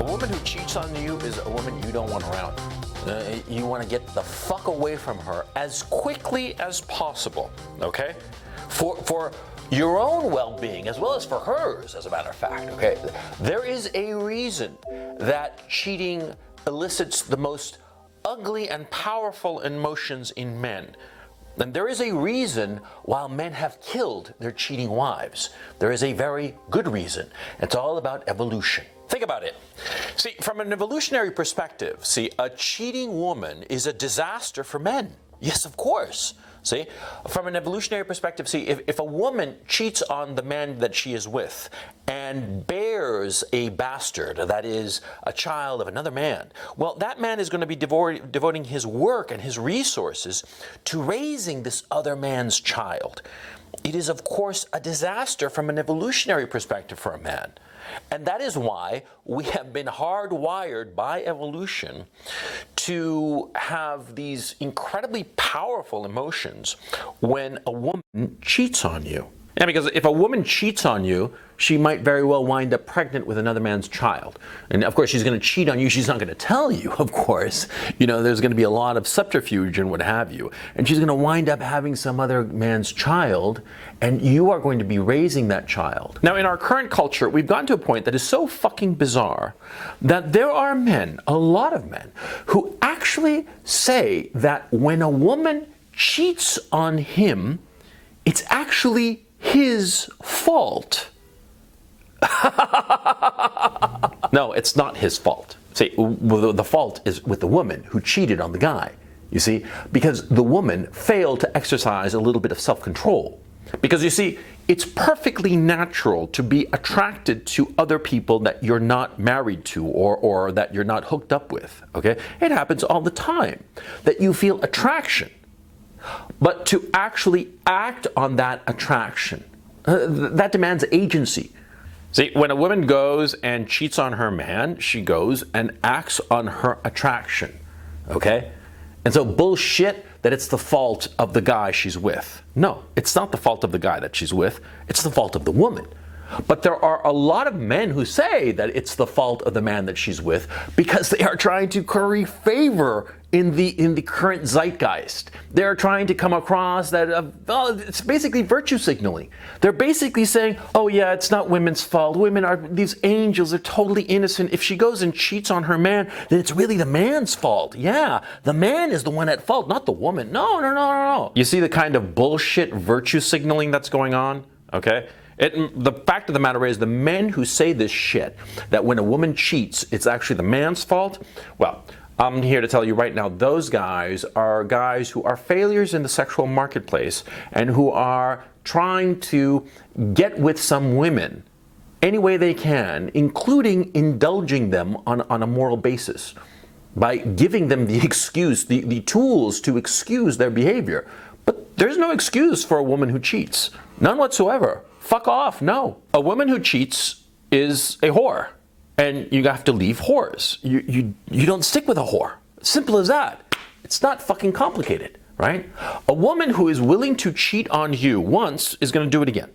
A woman who cheats on you is a woman you don't want around. You want to get the fuck away from her as quickly as possible, okay? For your own well-being as well as for hers, as a matter of fact, okay? There is a reason that cheating elicits the most ugly and powerful emotions in men. And there is a reason why men have killed their cheating wives. There is a very good reason. It's all about evolution. Think about it. See, from an evolutionary perspective, a cheating woman is a disaster for men. Yes, of course. See, from an evolutionary perspective, if a woman cheats on the man that she is with and bears a bastard, that is, a child of another man, well, that man is going to be devoting his work and his resources to raising this other man's child. It is, of course, a disaster from an evolutionary perspective for a man. And that is why we have been hardwired by evolution to have these incredibly powerful emotions when a woman cheats on you. Yeah, because if a woman cheats on you, she might very well wind up pregnant with another man's child. And of course, she's going to cheat on you. She's not going to tell you, of course. You know, there's going to be a lot of subterfuge and what have you. And she's going to wind up having some other man's child, and you are going to be raising that child. Now, in our current culture, we've gotten to a point that is so fucking bizarre that there are men, a lot of men, who actually say that when a woman cheats on him, it's actually his fault. No, it's not his fault. See, the fault is with the woman who cheated on the guy, you see, because the woman failed to exercise a little bit of self-control. Because you see, it's perfectly natural to be attracted to other people that you're not married to or that you're not hooked up with, okay? It happens all the time that you feel attraction. But to actually act on that attraction, that demands agency. See, when a woman goes and cheats on her man, she goes and acts on her attraction, okay? And so bullshit that it's the fault of the guy she's with. No, it's not the fault of the guy that she's with. It's the fault of the woman. But there are a lot of men who say that it's the fault of the man that she's with because they are trying to curry favor in the current zeitgeist. They're trying to come across that it's basically virtue signaling. They're basically saying, oh yeah, it's not women's fault. Women are these angels. They're totally innocent. If she goes and cheats on her man, then it's really the man's fault. Yeah, the man is the one at fault, not the woman. No. You see the kind of bullshit virtue signaling that's going on? Okay? The fact of the matter is, the men who say this shit, that when a woman cheats, it's actually the man's fault, well, I'm here to tell you right now, those guys are guys who are failures in the sexual marketplace and who are trying to get with some women any way they can, including indulging them on a moral basis by giving them the excuse, the tools to excuse their behavior. But there's no excuse for a woman who cheats. None whatsoever. Fuck off, no. A woman who cheats is a whore. And you have to leave whores. You don't stick with a whore. Simple as that. It's not fucking complicated, right? A woman who is willing to cheat on you once is going to do it again,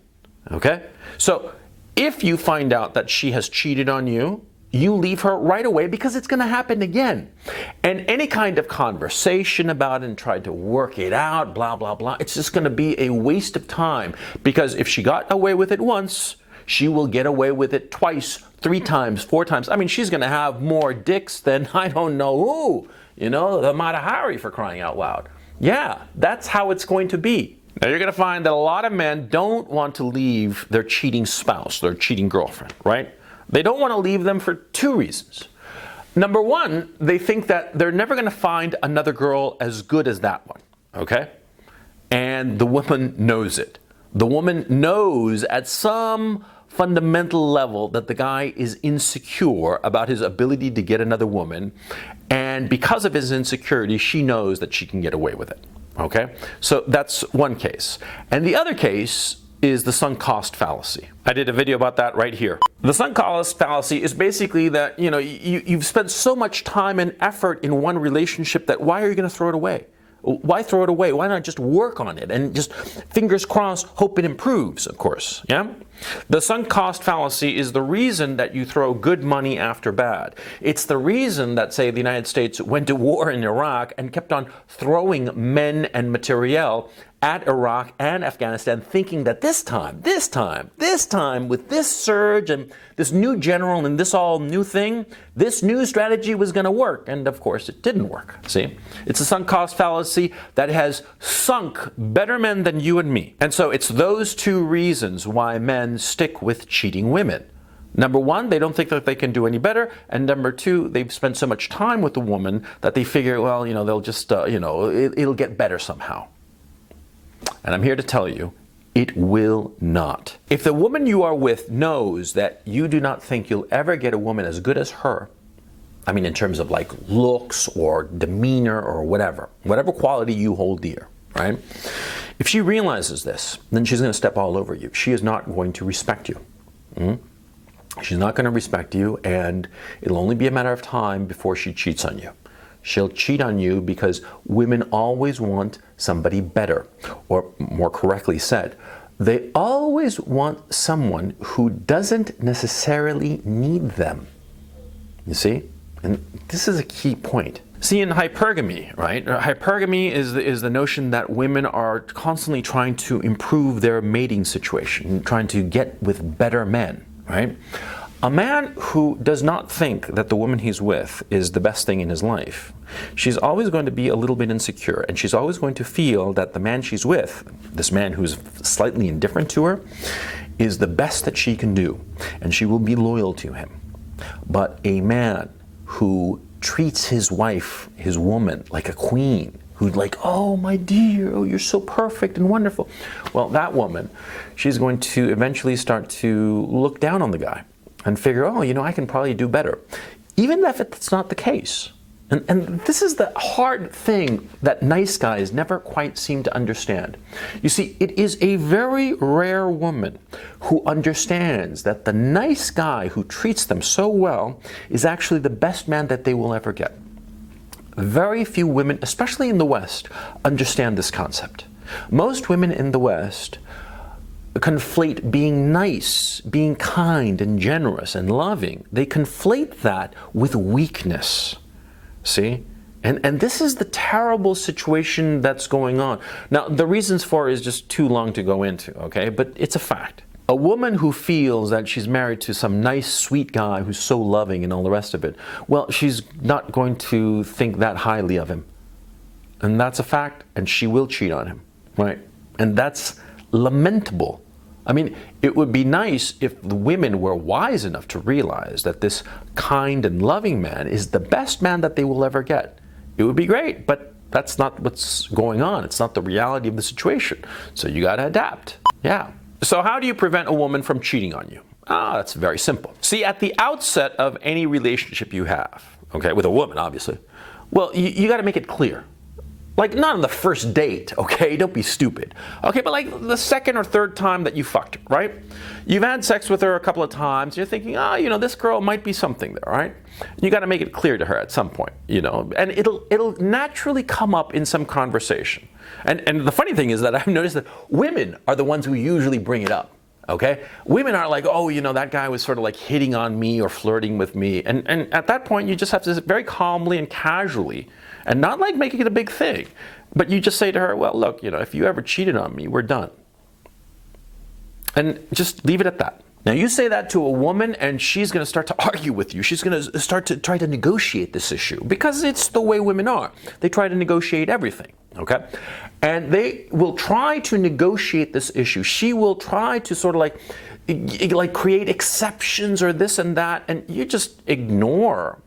okay? So if you find out that she has cheated on you, you leave her right away because it's going to happen again. And any kind of conversation about it and try to work it out, blah, blah, blah, it's just going to be a waste of time because if she got away with it once, she will get away with it twice, 3 times, 4 times. I mean, she's going to have more dicks than I don't know who, you know, the Mata Hari, for crying out loud. Yeah, that's how it's going to be. Now, you're going to find that a lot of men don't want to leave their cheating spouse, their cheating girlfriend, right? They don't want to leave them for 2 reasons. Number 1, they think that they're never going to find another girl as good as that one, okay? And the woman knows it. The woman knows at some fundamental level that the guy is insecure about his ability to get another woman, and because of his insecurity, she knows that she can get away with it, okay? So that's one case. And the other case is the sunk cost fallacy. I did a video about that right here. The sunk cost fallacy is basically that, you know, you've spent so much time and effort in one relationship that why are you going to throw it away? Why throw it away? Why not just work on it and just fingers crossed, hope it improves, of course, yeah? The sunk cost fallacy is the reason that you throw good money after bad. It's the reason that, say, the United States went to war in Iraq and kept on throwing men and materiel at Iraq and Afghanistan, thinking that this time, with this surge and this new general and this all new thing, this new strategy was going to work. And of course, it didn't work. See? It's a sunk cost fallacy that has sunk better men than you and me. And so it's those two reasons why men stick with cheating women. Number one, they don't think that they can do any better. And number two, they've spent so much time with the woman that they figure, well, they'll just, it'll get better somehow. And I'm here to tell you, it will not. If the woman you are with knows that you do not think you'll ever get a woman as good as her, I mean in terms of like looks or demeanor or whatever quality you hold dear, right? If she realizes this, then she's going to step all over you. She is not going to respect you. She's not going to respect you, and it'll only be a matter of time before she cheats on you. She'll cheat on you because women always want somebody better, or more correctly said, they always want someone who doesn't necessarily need them. You see? And this is a key point. See, in hypergamy, right? Hypergamy is the notion that women are constantly trying to improve their mating situation, trying to get with better men, right? A man who does not think that the woman he's with is the best thing in his life, she's always going to be a little bit insecure, and she's always going to feel that the man she's with, this man who's slightly indifferent to her, is the best that she can do, and she will be loyal to him. But a man who treats his wife, his woman, like a queen, who's like, oh, my dear, oh, you're so perfect and wonderful. Well, that woman, she's going to eventually start to look down on the guy and figure, oh, I can probably do better. Even if it's not the case. And this is the hard thing that nice guys never quite seem to understand. You see, it is a very rare woman who understands that the nice guy who treats them so well is actually the best man that they will ever get. Very few women, especially in the West, understand this concept. Most women in the West conflate being nice, being kind and generous and loving. They conflate that with weakness. See? And this is the terrible situation that's going on. Now, the reasons for it is just too long to go into, okay? But it's a fact. A woman who feels that she's married to some nice, sweet guy who's so loving and all the rest of it, well, she's not going to think that highly of him. And that's a fact, and she will cheat on him, right? And that's lamentable. I mean, it would be nice if the women were wise enough to realize that this kind and loving man is the best man that they will ever get. It would be great, but that's not what's going on. It's not the reality of the situation. So you got to adapt. Yeah. So how do you prevent a woman from cheating on you? That's very simple. See, at the outset of any relationship you have, okay, with a woman, obviously, well, you got to make it clear. Like, not on the first date, okay? Don't be stupid. Okay, but like the second or third time that you fucked her, right? You've had sex with her a couple of times. You're thinking, this girl might be something there, right? You got to make it clear to her at some point, and it'll naturally come up in some conversation. And the funny thing is that I've noticed that women are the ones who usually bring it up. Okay? Women are like, oh, that guy was sort of like hitting on me or flirting with me. And at that point, you just have to very calmly and casually, and not like making it a big thing, but you just say to her, well, look, if you ever cheated on me, we're done. And just leave it at that. Now, you say that to a woman, and she's going to start to argue with you. She's going to start to try to negotiate this issue, because it's the way women are. They try to negotiate everything, okay? And they will try to negotiate this issue. She will try to sort of like create exceptions or this and that, and you just ignore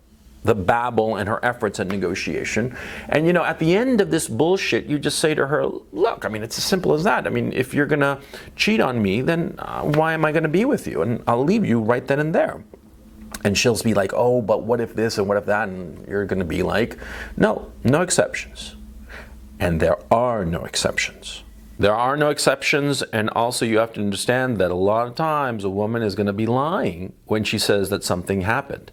the babble and her efforts at negotiation. And at the end of this bullshit, you just say to her, look, it's as simple as that. If you're gonna cheat on me, then why am I gonna be with you? And I'll leave you right then and there. And she'll be like, oh, but what if this and what if that? And you're gonna be like, no exceptions. And there are no exceptions. There are no exceptions, and also you have to understand that a lot of times a woman is gonna be lying when she says that something happened.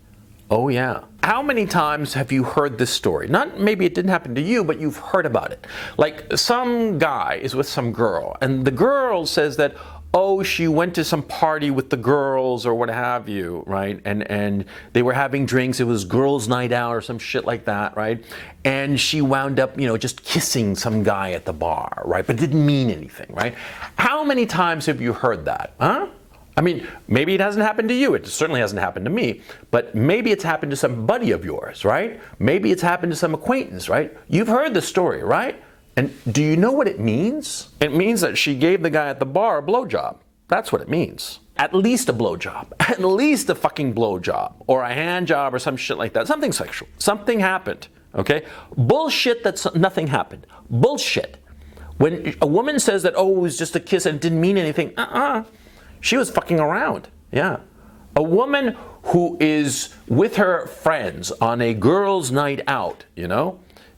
Oh yeah. How many times have you heard this story? Not maybe it didn't happen to you, but you've heard about it. Like some guy is with some girl, and the girl says that, oh, she went to some party with the girls or what have you, right? And they were having drinks. It was girls' night out or some shit like that, right? And she wound up, just kissing some guy at the bar, right? But it didn't mean anything, right? How many times have you heard that, huh? I mean, maybe it hasn't happened to you. It certainly hasn't happened to me. But maybe it's happened to some buddy of yours, right? Maybe it's happened to some acquaintance, right? You've heard the story, right? And do you know what it means? It means that she gave the guy at the bar a blowjob. That's what it means. At least a blowjob. At least a fucking blowjob. Or a hand job or some shit like that. Something sexual. Something happened. Okay? Bullshit that nothing happened. Bullshit. When a woman says that, oh, it was just a kiss and it didn't mean anything, she was fucking around. Yeah. A woman who is with her friends on a girls' night out,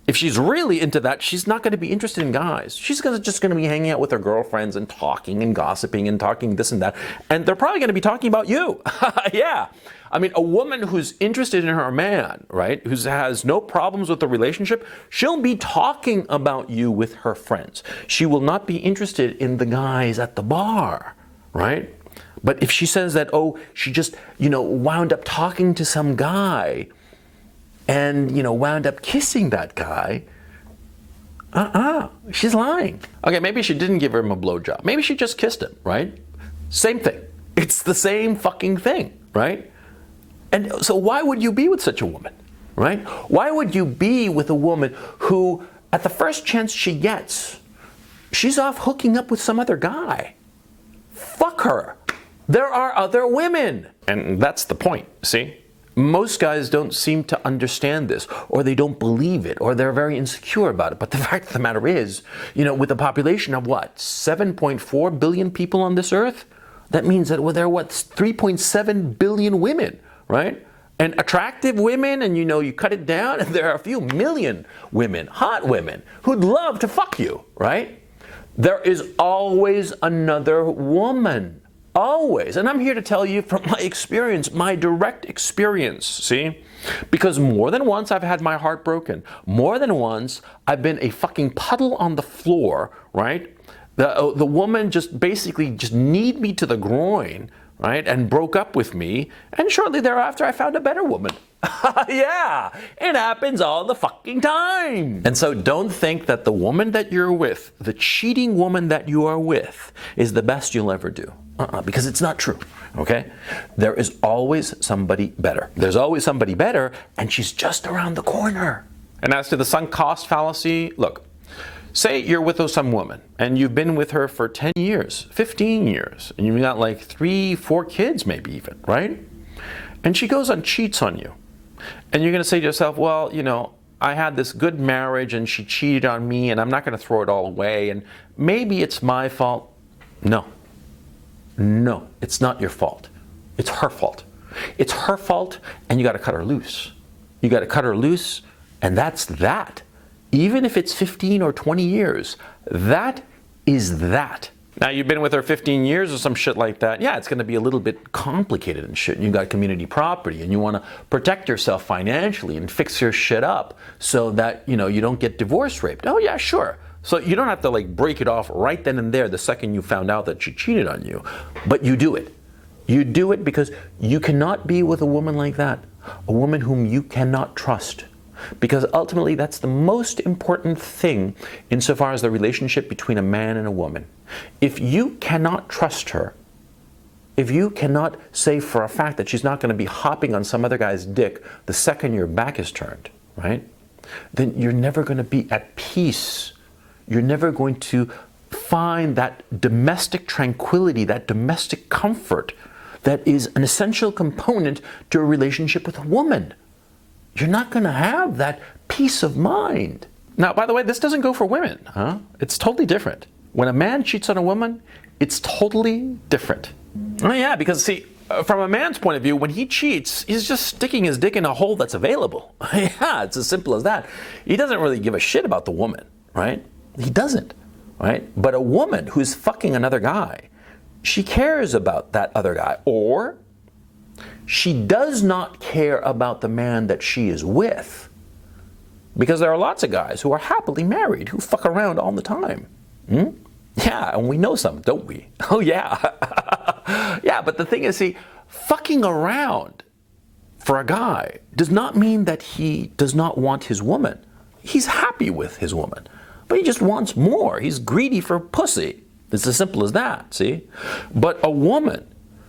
if she's really into that, she's not going to be interested in guys. She's just going to be hanging out with her girlfriends and talking and gossiping and talking this and that. And they're probably going to be talking about you. Yeah. I mean, a woman who's interested in her man, right, who has no problems with the relationship, she'll be talking about you with her friends. She will not be interested in the guys at the bar, right? But if she says that, oh, she just, wound up talking to some guy and, wound up kissing that guy, she's lying. Okay, maybe she didn't give him a blowjob. Maybe she just kissed him, right? Same thing. It's the same fucking thing, right? And so why would you be with such a woman, right? Why would you be with a woman who, at the first chance she gets, she's off hooking up with some other guy? Fuck her. There are other women. And that's the point, see? Most guys don't seem to understand this, or they don't believe it, or they're very insecure about it. But the fact of the matter is, with a population of 7.4 billion people on this earth, that means that there are 3.7 billion women, right? And attractive women, and you cut it down, and there are a few million women, hot women, who'd love to fuck you, right? There is always another woman. Always. And I'm here to tell you from my experience, my direct experience, see? Because more than once I've had my heart broken. More than once I've been a fucking puddle on the floor, right? The woman just basically just kneed me to the groin, right? And broke up with me. And shortly thereafter I found a better woman. Yeah, it happens all the fucking time. And so don't think that the woman that you're with, the cheating woman that you are with, is the best you'll ever do. Because it's not true, okay? There is always somebody better. There's always somebody better, and she's just around the corner. And as to the sunk cost fallacy, look, say you're with some woman, and you've been with her for 10 years, 15 years, and you've got 3, 4 kids maybe even, right? And she goes and cheats on you. And you're going to say to yourself, well, I had this good marriage, and she cheated on me, and I'm not going to throw it all away, and maybe it's my fault. No, it's not your fault. It's her fault. It's her fault, and you got to cut her loose. You got to cut her loose, and that's that. Even if it's 15 or 20 years, that is that. Now, you've been with her 15 years or some shit like that. Yeah, it's going to be a little bit complicated and shit. You got community property, and you want to protect yourself financially and fix your shit up so that, you don't get divorce raped. Oh, yeah, sure. So you don't have to break it off right then and there the second you found out that she cheated on you. But you do it. You do it because you cannot be with a woman like that. A woman whom you cannot trust. Because ultimately that's the most important thing insofar as the relationship between a man and a woman. If you cannot trust her, if you cannot say for a fact that she's not going to be hopping on some other guy's dick the second your back is turned, right? Then you're never going to be at peace. You're never going to find that domestic tranquility, that domestic comfort that is an essential component to a relationship with a woman. You're not going to have that peace of mind. Now, by the way, this doesn't go for women, huh? It's totally different. When a man cheats on a woman, it's totally different. Oh yeah, because see, from a man's point of view, when he cheats, he's just sticking his dick in a hole that's available. Yeah, it's as simple as that. He doesn't really give a shit about the woman, right? He doesn't, right? But a woman who's fucking another guy, she cares about that other guy, or she does not care about the man that she is with. Because there are lots of guys who are happily married who fuck around all the time. Yeah, and we know some, don't we? Oh, yeah. Yeah, but the thing is, see, fucking around for a guy does not mean that he does not want his woman. He's happy with his woman, but he just wants more. He's greedy for pussy. It's as simple as that, see? But a woman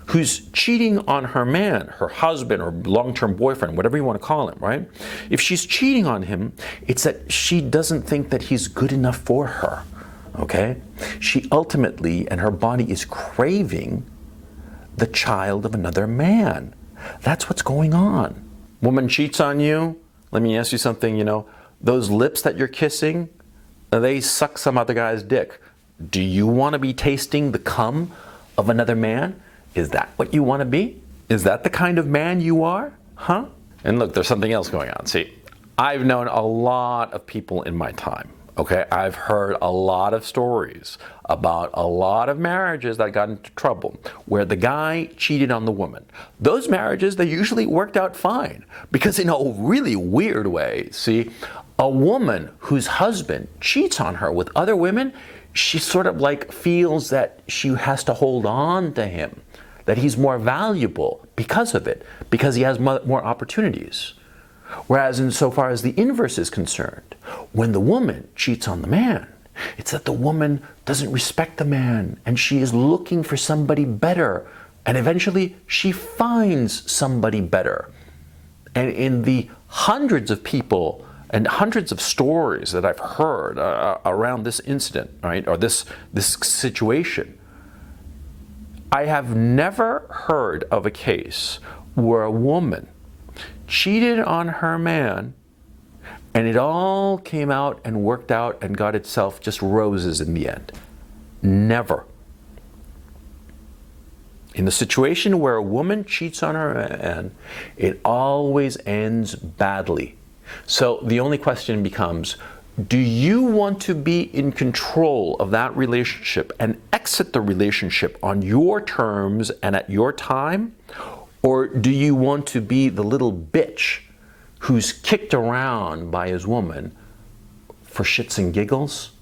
who's cheating on her man, her husband or long-term boyfriend, whatever you want to call him, right? If she's cheating on him, it's that she doesn't think that he's good enough for her, okay? She ultimately, and her body is craving the child of another man. That's what's going on. Woman cheats on you, let me ask you something, you know, those lips that you're kissing, they suck some other guy's dick. Do you want to be tasting the cum of another man? Is that what you want to be? Is that the kind of man you are? Huh? And look, there's something else going on. See, I've known a lot of people in my time, okay? I've heard a lot of stories about a lot of marriages that got into trouble where the guy cheated on the woman. Those marriages, they usually worked out fine because in a really weird way, see, a woman whose husband cheats on her with other women, she sort of like feels that she has to hold on to him, that he's more valuable because of it, because he has more opportunities. Whereas insofar as the inverse is concerned, when the woman cheats on the man, it's that the woman doesn't respect the man and she is looking for somebody better, and eventually she finds somebody better. And in the hundreds of people and hundreds of stories that I've heard around this incident, right, or this situation, I have never heard of a case where a woman cheated on her man and it all came out and worked out and got itself just roses in the end. Never. In the situation where a woman cheats on her man, it always ends badly. So the only question becomes, do you want to be in control of that relationship and exit the relationship on your terms and at your time? Or do you want to be the little bitch who's kicked around by his woman for shits and giggles?